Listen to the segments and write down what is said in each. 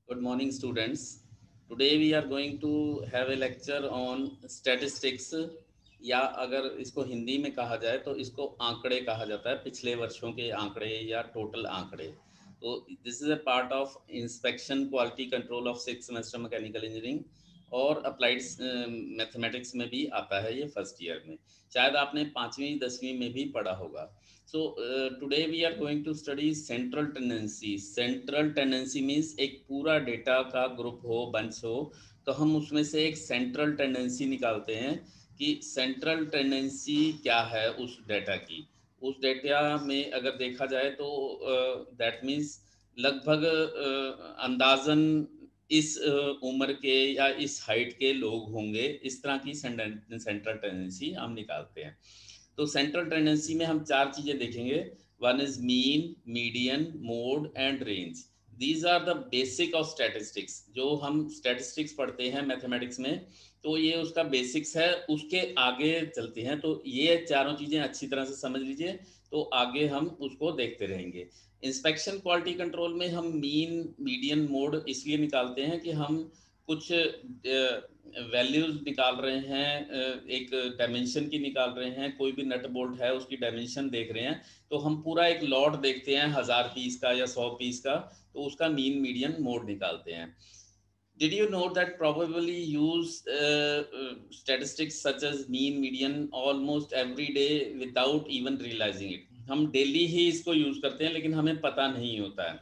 Good morning, students. Today we are going to have a lecture on statistics, या अगर इसको हिंदी में कहा जाए तो इसको आंकड़े कहा जाता है, पिछले वर्षों के आंकड़े या टोटल आंकड़े। तो this is a part of inspection quality control of six semester mechanical engineering, और अप्लाइड मैथमेटिक्स में भी आता है ये फर्स्ट ईयर में। शायद आपने पाँचवीं दसवीं में भी पढ़ा होगा। So today we are going to study central tendency. Central tendency means एक पूरा डेटा का ग्रुप हो, बंच हो, तो हम उसमें से एक सेंट्रल टेंडेंसी निकालते हैं कि सेंट्रल टेंडेंसी क्या है उस डेटा की। उस डेटा में अगर देखा जाए तो दैट मीन्स लगभग अंदाजन इस उम्र के या इस हाइट के लोग होंगे, इस तरह की सेंट्रल टेंडेंसी हम निकालते हैं। तो सेंट्रल टेंडेंसी में हम चार चीजें देखेंगे। One is mean, median, mode and range. These are the basic of statistics. जो हम स्टैटिस्टिक्स पढ़ते हैं मैथमेटिक्स में, तो ये उसका बेसिक्स है। उसके आगे चलते हैं तो ये चारों चीजें अच्छी तरह से समझ लीजिए, तो आगे हम उसको देखते रहेंगे। इंस्पेक्शन क्वालिटी कंट्रोल में हम मीन, मीडियन, मोड इसलिए निकालते हैं कि हम कुछ वैल्यूज निकाल रहे हैं, एक डायमेंशन की निकाल रहे हैं, कोई भी नट बोल्ट है उसकी डायमेंशन देख रहे हैं, तो हम पूरा एक लॉट देखते हैं 1000 पीस का या 100 पीस का, तो उसका मीन, मीडियन, मोड निकालते हैं। Did you know that probably use statistics such as mean, median almost every day without even realizing it? हम डेली ही इसको यूज करते हैं लेकिन हमें पता नहीं होता है।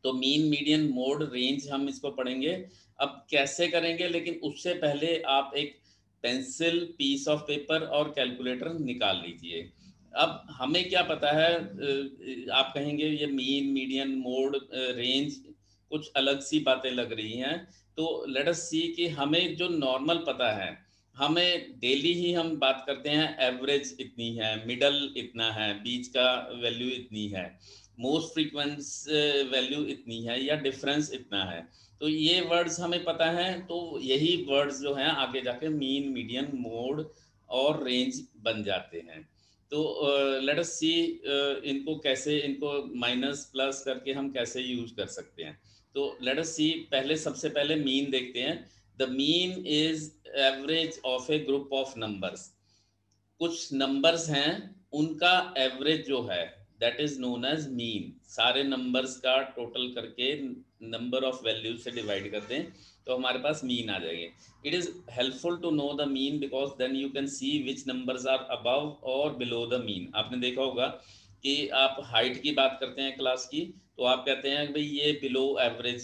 तो मीन, मीडियन, मोड, रेंज हम इसको पढ़ेंगे। अब कैसे करेंगे, लेकिन उससे पहले आप एक पेंसिल, पीस ऑफ पेपर और कैलकुलेटर निकाल लीजिए। अब हमें क्या पता है, आप कहेंगे ये मीन, मीडियन, मोड, रेंज कुछ अलग सी बातें लग रही हैं। तो लेट अस सी कि हमें जो नॉर्मल पता है, हमें डेली ही हम बात करते हैं एवरेज इतनी है, मिडल इतना है, बीच का वैल्यू इतनी है, मोस्ट फ्रीक्वेंस वैल्यू इतनी है, या डिफरेंस इतना है। तो ये वर्ड्स हमें पता है, तो यही वर्ड्स जो हैं आगे जाके मीन, मीडियन, मोड और रेंज बन जाते हैं। तो लेट अस सी इनको कैसे, इनको माइनस प्लस करके हम कैसे यूज कर सकते हैं। तो लेट अस सी, पहले सबसे पहले मीन देखते हैं। The mean is average of a group of numbers. कुछ नंबर्स हैं, उनका एवरेज जो है that is known as mean. सारे नंबर्स का टोटल करके नंबर ऑफ वैल्यूज से डिवाइड कर दें तो हमारे पास मीन आ जाएंगे। It is helpful to know the mean because then you can see which numbers are above और बिलो द मीन। आपने देखा होगा कि आप हाइट की बात करते हैं क्लास की, तो आप कहते हैं भाई ये बिलो एवरेज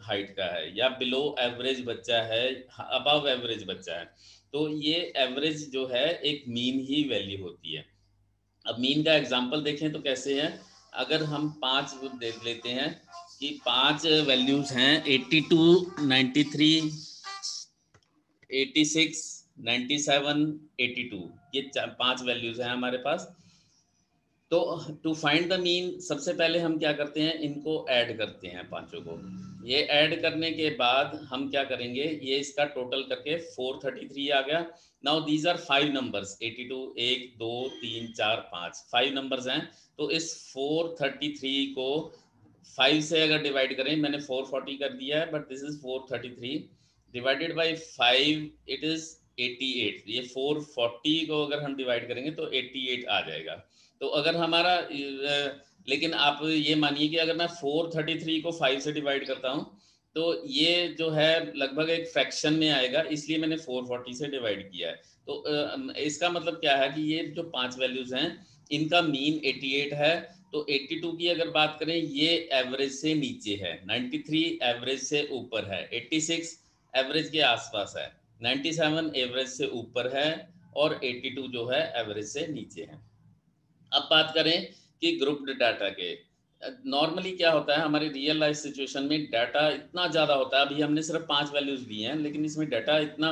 हाइट का है, या बिलो एवरेज बच्चा है, अबव एवरेज बच्चा है। तो ये एवरेज जो है एक मीन ही वैल्यू होती है। अब मीन का एग्जांपल देखें तो कैसे है। अगर हम पांच देख लेते हैं कि पांच वैल्यूज हैं 82, 93, 86, 97, 82। ये पांच वैल्यूज हैं हमारे पास। तो टू फाइंड द मीन सबसे पहले हम क्या करते हैं, इनको ऐड करते हैं पांचों को। ये ऐड करने के बाद हम क्या करेंगे, ये इसका टोटल करके 433 आ गया। Now these are five numbers, 82, एक, दो, तीन, चार, पाँच, फाइव नंबर्स हैं। तो इस 433 को 5 से अगर डिवाइड करें, मैंने 440 कर दिया है but this is 433 divided by 5, it is 88। ये 440 को अगर हम डिवाइड करेंगे तो 88 आ जाएगा। तो अगर हमारा लेकिन आप ये मानिए कि अगर मैं 433 को 5 से डिवाइड करता हूँ तो ये जो है लगभग एक फ्रैक्शन में आएगा, इसलिए मैंने 440 से डिवाइड किया है। तो इसका मतलब क्या है कि ये जो पांच वैल्यूज हैं इनका मीन 88 है। तो 82 की अगर बात करें, ये एवरेज से नीचे है, 93 एवरेज से ऊपर है, 86 एवरेज के आसपास है, 97 एवरेज से ऊपर है, और 82 जो है एवरेज से नीचे है। अब बात करें कि ग्रुप्ड डाटा के, नॉर्मली क्या होता है हमारी रियल लाइफ सिचुएशन में, डाटा इतना ज़्यादा होता है। अभी हमने सिर्फ पांच वैल्यूज ली हैं, लेकिन इसमें डाटा इतना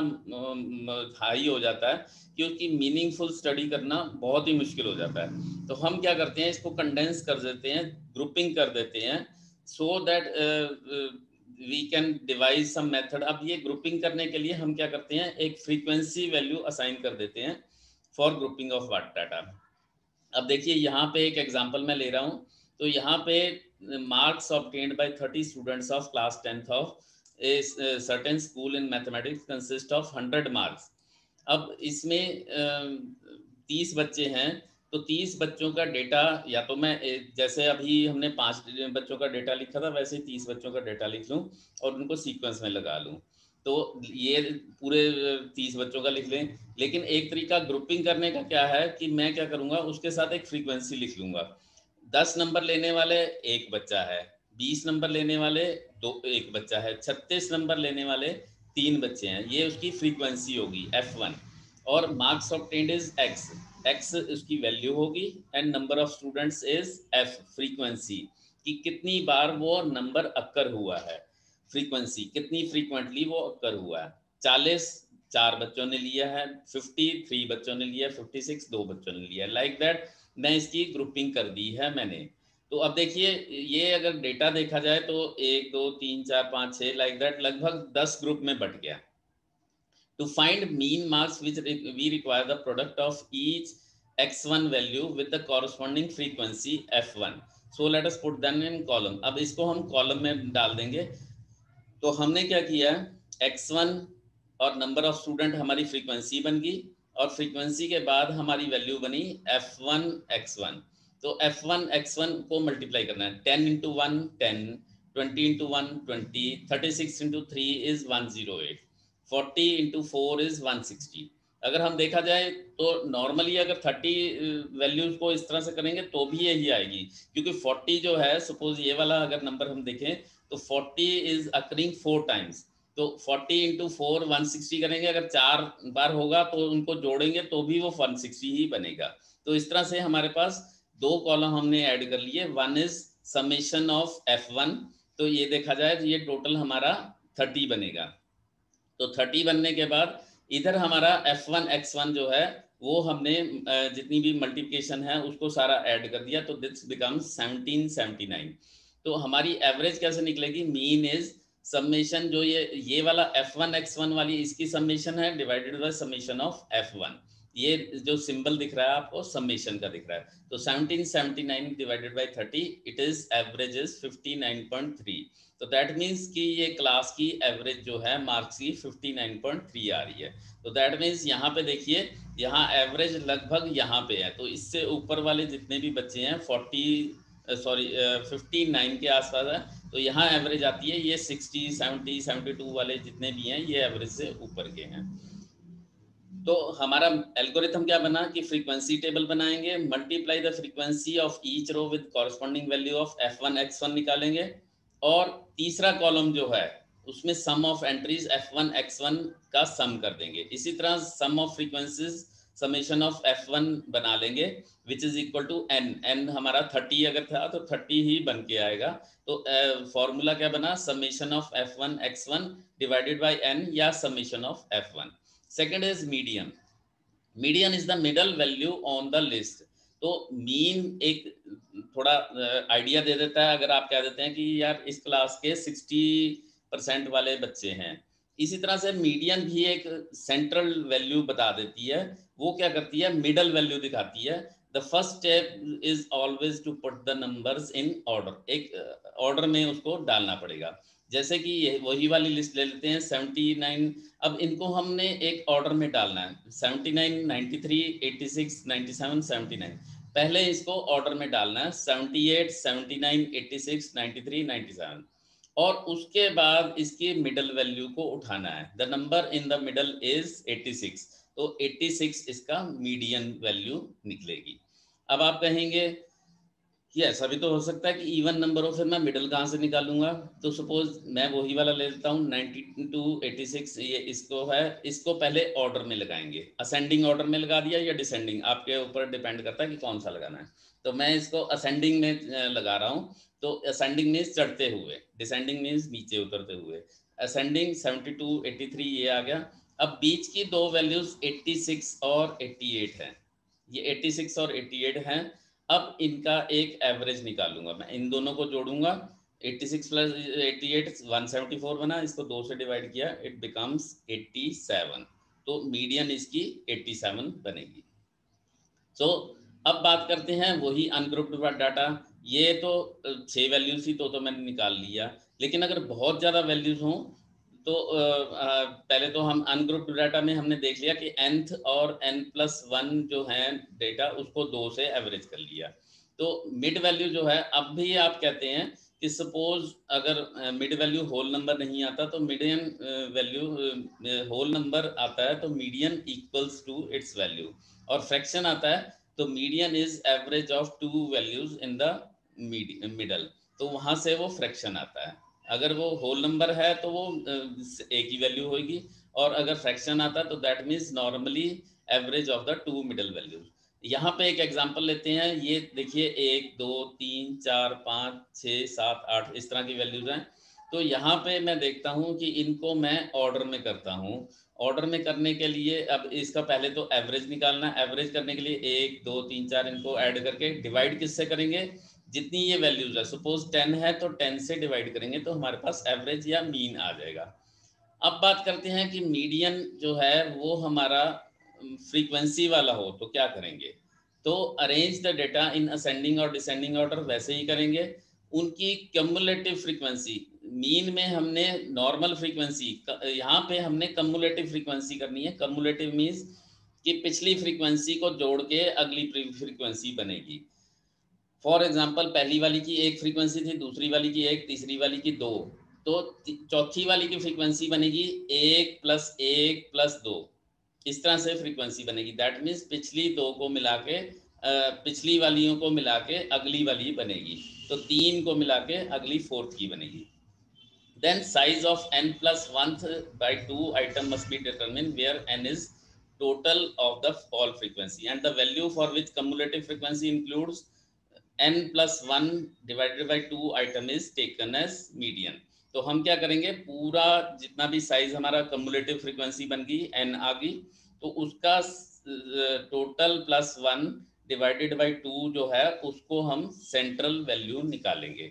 हाई हो जाता है कि उसकी मीनिंगफुल स्टडी करना बहुत ही मुश्किल हो जाता है। तो हम क्या करते हैं, इसको कंडेंस कर देते हैं, ग्रुपिंग कर देते हैं, so that we can devise some method. अब ये ग्रुपिंग करने के लिए हम क्या करते हैं, एक फ्रीक्वेंसी वैल्यू असाइन कर देते हैं for grouping of what data. अब देखिए यहाँ पे एक एग्जांपल मैं ले रहा हूँ। तो यहाँ पे marks obtained by 30 students of class 10th of a certain school in mathematics consist of 100 marks. अब इसमें 30 बच्चे हैं, तो 30 बच्चों का डेटा, या तो मैं जैसे अभी हमने 5 बच्चों का डेटा लिखा था वैसे ही 30 बच्चों का डेटा लिख लूँ और उनको सीक्वेंस में लगा लूँ, तो ये पूरे 30 बच्चों का लिख लें। लेकिन एक तरीका ग्रुपिंग करने का क्या है कि मैं क्या करूँगा, उसके साथ एक फ्रीक्वेंसी लिख लूँगा। 10 नंबर लेने वाले एक बच्चा है, 20 नंबर लेने वाले एक बच्चा है, 36 नंबर लेने वाले 3 बच्चे हैं, ये उसकी फ्रीक्वेंसी होगी F1। और मार्क्स ऑब्टेन्ड इज x उसकी वैल्यू होगी, and number of students is F, frequency कि कितनी बार वो नंबर अक्कर हुआ है, फ्रीक्वेंसी कितनी फ्रीक्वेंटली वो अक्कर हुआ है। 40 4 बच्चों ने लिया है, 50 3 बच्चों ने लिया, 56 2 बच्चों ने लिया, लाइक दैट मैं इसकी ग्रुपिंग कर दी है मैंने। तो अब देखिए, ये अगर डेटा देखा जाए तो 1 2 3 4 5 6 लाइक दैट लगभग 10 ग्रुप में बट गया। To find mean marks, we require the product of each x1 value with the corresponding frequency f1. So let us put them in column. अब इसको हम कॉलम में डाल देंगे। तो हमने क्या किया, x1 और नंबर ऑफ स्टूडेंट हमारी फ्रीक्वेंसी बन गई, और फ्रीक्वेंसी के बाद हमारी वैल्यू बनी f1 x1। तो f1 x1 को मल्टीप्लाई करना है, 10 into 1 10, 20 into 1 20, 36 into 3 is 108, 40 into 4 is 160। अगर हम देखा जाए तो नॉर्मली अगर 30 वैल्यूज को इस तरह से करेंगे तो भी यही आएगी, क्योंकि 40 जो है, सपोज ये वाला अगर नंबर हम देखें तो 40 इज अकरिंग 4 टाइम्स, तो 40 इंटू 4 160 करेंगे, अगर 4 बार होगा तो उनको जोड़ेंगे तो भी वो 160 ही बनेगा। तो इस तरह से हमारे पास 2 कॉलम हमने ऐड कर लिए, one is summation of f1, तो ये देखा जाए तो ये टोटल हमारा 30 बनेगा। तो 30 बनने के बाद इधर हमारा f1 x1 जो है वो हमने जितनी भी मल्टीप्लिकेशन है उसको सारा ऐड कर दिया, तो दिस बिकम्स 1779। तो हमारी एवरेज कैसे निकलेगी, मीन इज समेशन, जो ये वाला f1 x1 वाली इसकी समेशन है divided by summation of f1। ये जो सिंबल दिख रहा है आपको समेशन का दिख रहा है, तो 1779 divided by 30, it is average is 59.3। तो दैट मीन्स कि ये क्लास की एवरेज जो है मार्क्स की 59.3 आ रही है। तो दैट मीन्स यहाँ पे देखिए, यहाँ एवरेज लगभग यहाँ पे है, तो इससे ऊपर वाले जितने भी बच्चे हैं 59 के आसपास है, तो यहाँ एवरेज आती है ये 60 70 72 वाले जितने भी हैं ये एवरेज से ऊपर के हैं। तो हमारा एल्गोरिथम क्या बना कि फ्रीक्वेंसी टेबल बनाएंगे, multiply the frequency of each row with corresponding value of f1 x1 निकालेंगे, और तीसरा कॉलम जो है उसमें सम ऑफ एंट्रीज f1 x1 का सम कर देंगे। इसी तरह sum of frequencies summation of f1 बना लेंगे, which is equal to n हमारा 30 अगर था तो 30 ही बन के आएगा। तो फॉर्मूला क्या बना, summation of f1 x1 divided by n, या summation of f1। Second is median, median is the middle value on the list. तो मीन एक थोड़ा आइडिया दे देता है, अगर आप कह देते हैं कि यार इस क्लास के 60% वाले बच्चे हैं, इसी तरह से मीडियन भी एक सेंट्रल वैल्यू बता देती है। वो क्या करती है, मिडल वैल्यू दिखाती है। The first step is always to put the numbers in order, एक ऑर्डर में उसको डालना पड़ेगा। जैसे कि वही वाली लिस्ट ले लेते हैं 79, अब इनको हमने एक ऑर्डर में डालना है, 79 93 86 97 79, पहले इसको ऑर्डर में डालना है 78 79 86 93 97, और उसके बाद इसकी मिडल वैल्यू को उठाना है। The number in the middle is 86, तो 86 इसका मीडियन वैल्यू निकलेगी। अब आप कहेंगे यस, अभी तो हो सकता है कि इवन नंबर हो, फिर मैं मिडल कहाँ से निकालूंगा। तो सपोज मैं वही वाला ले लेता हूँ 92 86, ये इसको है, इसको पहले ऑर्डर में लगाएंगे, असेंडिंग ऑर्डर में लगा दिया या डिसेंडिंग, आपके ऊपर डिपेंड करता है कि कौन सा लगाना है। तो मैं इसको असेंडिंग में लगा रहा हूँ, तो असेंडिंग मीन्स चढ़ते हुए, डिसेंडिंग मीन्स नीचे उतरते हुए। असेंडिंग 72 83 ये आ गया। अब बीच की दो वैल्यूज 86 और 88 है, ये 86 और 88 हैं। अब इनका एक एवरेज निकालूंगा, मैं इन दोनों को जोड़ूंगा, 86 प्लस 88 174 बना, इसको 2 से डिवाइड किया, इट बिकम्स 87। तो मीडियन इसकी 87 बनेगी। सो अब बात करते हैं वही अनग्रुप्ड डाटा। ये तो 6 वैल्यूज थी तो मैंने निकाल लिया, लेकिन अगर बहुत ज़्यादा वैल्यूज हों तो पहले तो हम अनग्रुप्ड डाटा में हमने देख लिया कि nth और n+1 जो है डेटा उसको 2 से एवरेज कर लिया। तो मिड वैल्यू जो है, अब भी आप कहते हैं कि सपोज अगर मिड वैल्यू होल नंबर नहीं आता तो मीडियन वैल्यू होल नंबर आता है तो median equals to its value, और फ्रैक्शन आता है तो median is average of two values in the middle, तो वहां से वो फ्रैक्शन आता है। अगर वो होल नंबर है तो वो एक ही वैल्यू होगी, और अगर फ्रैक्शन आता है तो that means normally average of the two middle values. यहाँ पे एक एग्जांपल लेते हैं, ये देखिए 1 2 3 4 5 6 7 8 इस तरह की वैल्यूज हैं। तो यहाँ पे मैं देखता हूँ कि इनको मैं ऑर्डर में करता हूँ। ऑर्डर में करने के लिए अब इसका पहले तो एवरेज निकालना है। एवरेज करने के लिए 1 2 3 4 इनको ऐड करके डिवाइड किससे करेंगे, जितनी ये वैल्यूज है, सपोज 10 है तो 10 से डिवाइड करेंगे तो हमारे पास एवरेज या मीन आ जाएगा। अब बात करते हैं कि मीडियन जो है वो हमारा फ्रीक्वेंसी वाला हो तो क्या करेंगे, तो arrange the data in ascending और डिसेंडिंग ऑर्डर वैसे ही करेंगे। उनकी कम्युलेटिव फ्रीक्वेंसी, मीन में हमने नॉर्मल फ्रीक्वेंसी, यहाँ पे हमने कम्युलेटिव फ्रीक्वेंसी करनी है। कम्युलेटिव मीन्स कि पिछली फ्रीक्वेंसी को जोड़ के अगली फ्रीक्वेंसी बनेगी। फॉर एग्जाम्पल पहली वाली की एक फ्रीक्वेंसी थी, दूसरी वाली की एक, तीसरी वाली की दो, तो चौथी वाली की फ्रीक्वेंसी बनेगी 1+1+2, इस तरह से फ्रीक्वेंसी बनेगी। दैट मीन्स पिछली दो को मिला के पिछली वालियों को मिला के अगली वाली बनेगी, तो 3 को मिला के अगली 4th की बनेगी। Then size of n+1/2 item must be determined where n is total of the all frequency and the value for which cumulative frequency includes n+1 divided by 2 item is taken as median। तो हम क्या करेंगे, पूरा जितना भी size हमारा cumulative frequency बन गई n आ गई, तो उसका टोटल +1 डिवाइडेड बाई 2 जो है उसको हम सेंट्रल वैल्यू निकालेंगे।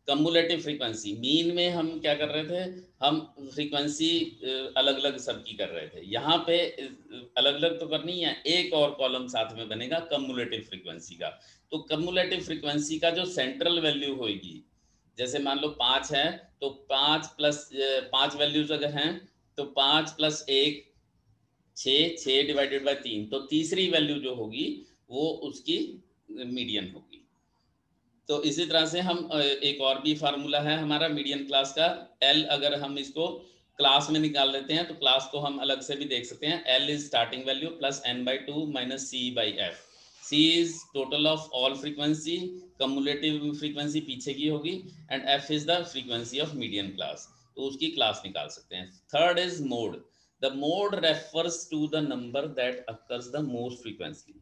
कम्युलेटिव फ्रीक्वेंसी, मीन में हम क्या कर रहे थे, हम फ्रीक्वेंसी अलग अलग सबकी कर रहे थे। यहाँ पे अलग अलग तो करनी है, एक और कॉलम साथ में बनेगा कम्युलेटिव फ्रीक्वेंसी का। तो कम्युलेटिव फ्रीक्वेंसी का जो सेंट्रल वैल्यू होगी, जैसे मान लो 5 है तो 5 वैल्यूज अगर हैं तो 5+1 6, 6 डिवाइडेड बाई 3, तो तीसरी वैल्यू जो होगी वो उसकी मीडियन होगी। तो इसी तरह से हम एक और भी फार्मूला है हमारा मीडियन क्लास का, एल अगर हम इसको क्लास में निकाल लेते हैं तो क्लास को हम अलग से भी देख सकते हैं। L is starting value plus n/2 minus c/f। C is total of all frequency, cumulative frequency पीछे की होगी, and F is the frequency of median class, तो उसकी क्लास निकाल सकते हैं। Third is mode. The mode refers to the number that occurs the most frequently,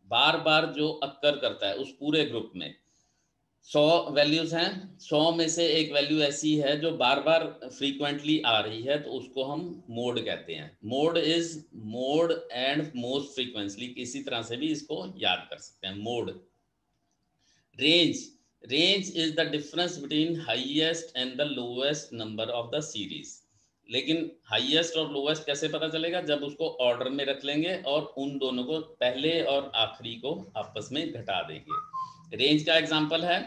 बार बार जो अक्कर करता है उस पूरे ग्रुप में। 100 वैल्यूज हैं, 100 में से एक वैल्यू ऐसी है जो बार बार फ्रीक्वेंटली आ रही है तो उसको हम मोड कहते हैं। Mode is mode and most frequently, किसी तरह से भी इसको याद कर सकते हैं mode. Range, range is the difference between highest and the lowest number of the series. लेकिन हाईएस्ट और लोएस्ट कैसे पता चलेगा, जब उसको ऑर्डर में रख लेंगे और उन दोनों को पहले और आखिरी को आपस में घटा देंगे। रेंज का एग्जांपल है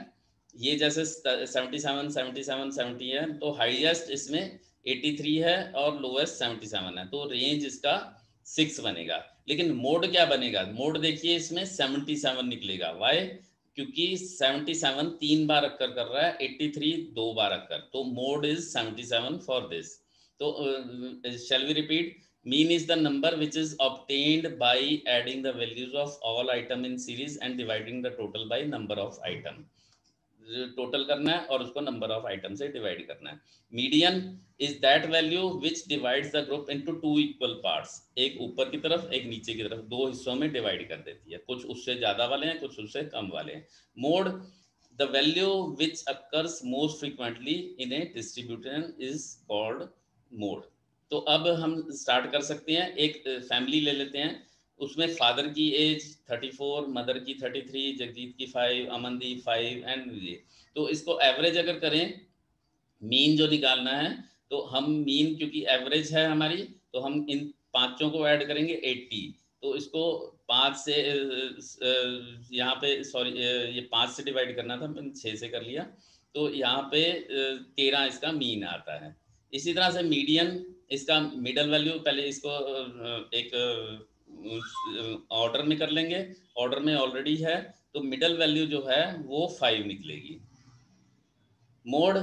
ये, जैसे 77 77 70 है तो हाईएस्ट इसमें 83 है और लोएस्ट 77 है, तो रेंज इसका 6 बनेगा। लेकिन मोड क्या बनेगा, मोड देखिए इसमें 77 निकलेगा। वाई, क्योंकि 77 3 बार अक्कर कर रहा है, 83 2 बार अक्कर, तो मोड इज 77 फॉर दिस। तो shall we repeat, mean is the number which is obtained by adding the values of all item in series and dividing the total by number of item। Total करना है और उसको number of item से divide करना है। Median is that value which divides the group into 2 equal parts, एक ऊपर की तरफ एक नीचे की तरफ, दो हिस्सों में डिवाइड कर देती है, कुछ उससे ज्यादा वाले हैं कुछ उससे कम वाले हैं। Mode, the value which occurs most frequently in A distribution is called mode. तो अब हम स्टार्ट कर सकते हैं, एक फैमिली ले लेते हैं, उसमें फादर की एज 34, मदर की 33, जगजीत की 5, अमनदीप 5 एंड ये। तो इसको एवरेज अगर करें, मीन जो निकालना है, तो हम मीन क्योंकि एवरेज है हमारी तो हम इन पांचों को ऐड करेंगे 80, तो इसको 5 से यहाँ पे सॉरी ये 5 से डिवाइड करना था, मैंने 6 से कर लिया, तो यहाँ पे 13 इसका मीन आता है। इसी तरह से मीडियन, इसका मिडल वैल्यू पहले इसको एक ऑर्डर में कर लेंगे, ऑर्डर में ऑलरेडी है, तो मिडल वैल्यू जो है वो 5 निकलेगी। मोड,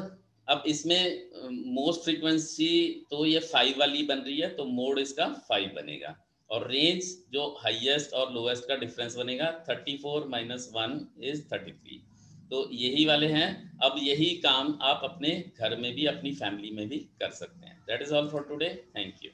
अब इसमें मोस्ट फ्रीक्वेंसी तो ये 5 वाली बन रही है, तो मोड इसका 5 बनेगा। और रेंज जो हाईएस्ट और लोएस्ट का डिफरेंस बनेगा 34 माइनस 1 इज 33। तो यही वाले हैं। अब यही काम आप अपने घर में भी, अपनी फैमिली में भी कर सकते हैं। That is all for today. Thank you.